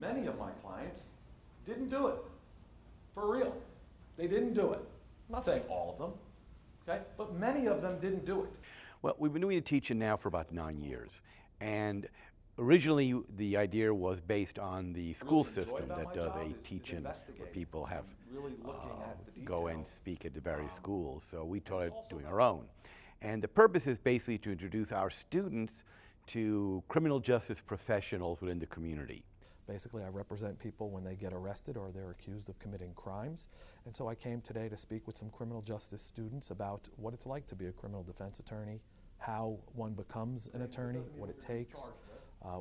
Many of my clients didn't do it, for real. They didn't do it. I'm not saying all of them, okay? But many of them didn't do it. Well, we've been doing teaching now for about 9 years. And originally the idea was based on the school system that does a teach-in where people have go and speak at the various schools. So we started doing our own. And the purpose is basically to introduce our students to criminal justice professionals within the community. Basically, I represent people when they get arrested or they're accused of committing crimes. And so I came today to speak with some criminal justice students about what it's like to be a criminal defense attorney, how one becomes an attorney, what it takes,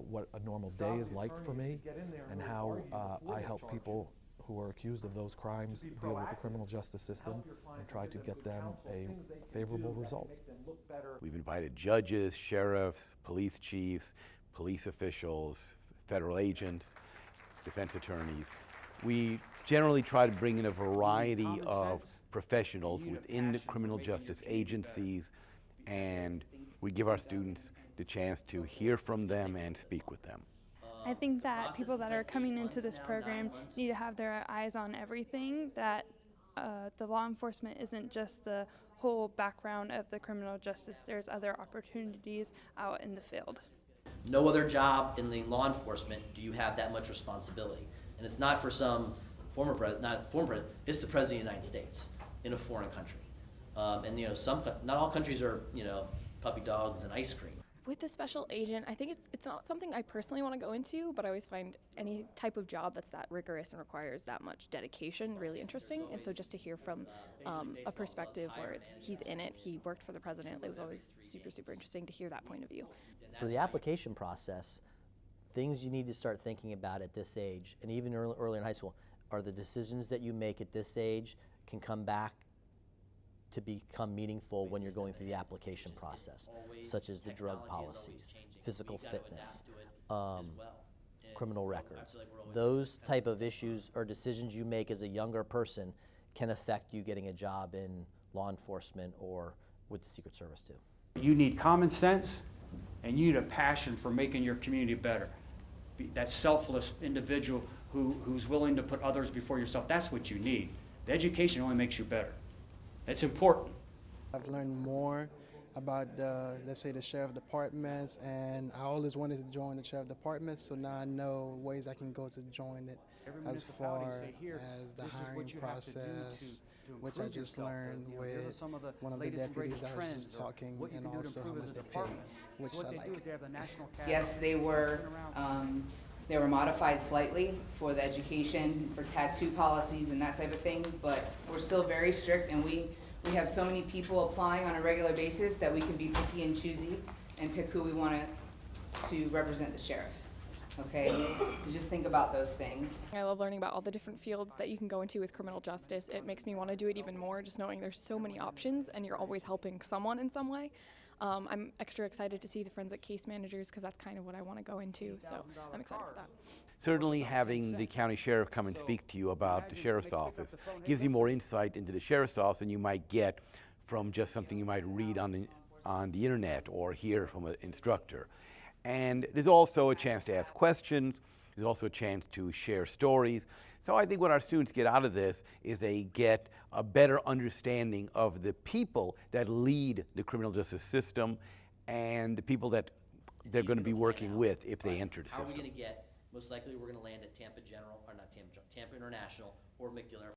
what a normal day is like for me, and how I help people who are accused of those crimes deal with the criminal justice system and try to get them a favorable result. We've invited judges, sheriffs, police chiefs, police officials, federal agents, defense attorneys. We generally try to bring in a variety of professionals within the criminal justice agencies, and we give our students the chance to hear from them and speak with them. I think that people that are coming into this program need to have their eyes on everything, that the law enforcement isn't just the whole background of the criminal justice. There's other opportunities out in the field. No other job in the law enforcement do you have that much responsibility. And it's not for some former president, it's the president of the United States in a foreign country. And you know, not all countries are, you know, puppy dogs and ice cream. With the special agent, I think it's not something I personally want to go into, but I always find any type of job that's that rigorous and requires that much dedication really interesting. And so just to hear from a perspective where he's in it, he worked for the president, it was always super, super interesting to hear that point of view. For the application process, things you need to start thinking about at this age, and even early in high school, are the decisions that you make at this age can come back to become meaningful when you're going through the application process, such as the drug policies, physical fitness, criminal records. Those type of issues or decisions you make as a younger person can affect you getting a job in law enforcement or with the Secret Service too. You need common sense and you need a passion for making your community better. That selfless individual who's willing to put others before yourself, that's what you need. The education only makes you better. It's important. I've learned more about, let's say, the sheriff departments, and I always wanted to join the sheriff department, so now I know ways I can go to join it as far as the hiring process, which I just learned with one of the deputies I was just talking, and also how much they pay, which I like. Yes, they were modified slightly for the education, for tattoo policies and that type of thing, but we're still very strict, and we have so many people applying on a regular basis that we can be picky and choosy and pick who we want to represent the sheriff, okay? To just think about those things. I love learning about all the different fields that you can go into with criminal justice. It makes me want to do it even more, just knowing there's so many options and you're always helping someone in some way. I'm extra excited to see the forensic case managers because that's kind of what I want to go into, so I'm excited for that. Certainly having the county sheriff come and speak to you about the sheriff's office gives you more insight into the sheriff's office than you might get from just something you might read on the internet or hear from an instructor. And there's also a chance to ask questions. There's also a chance to share stories. So I think what our students get out of this is they get a better understanding of the people that lead the criminal justice system and the people that they're going to be working with if they enter the system. How are we going to get, most likely we're going to land at Tampa General, or not Tampa General, Tampa International or McGill.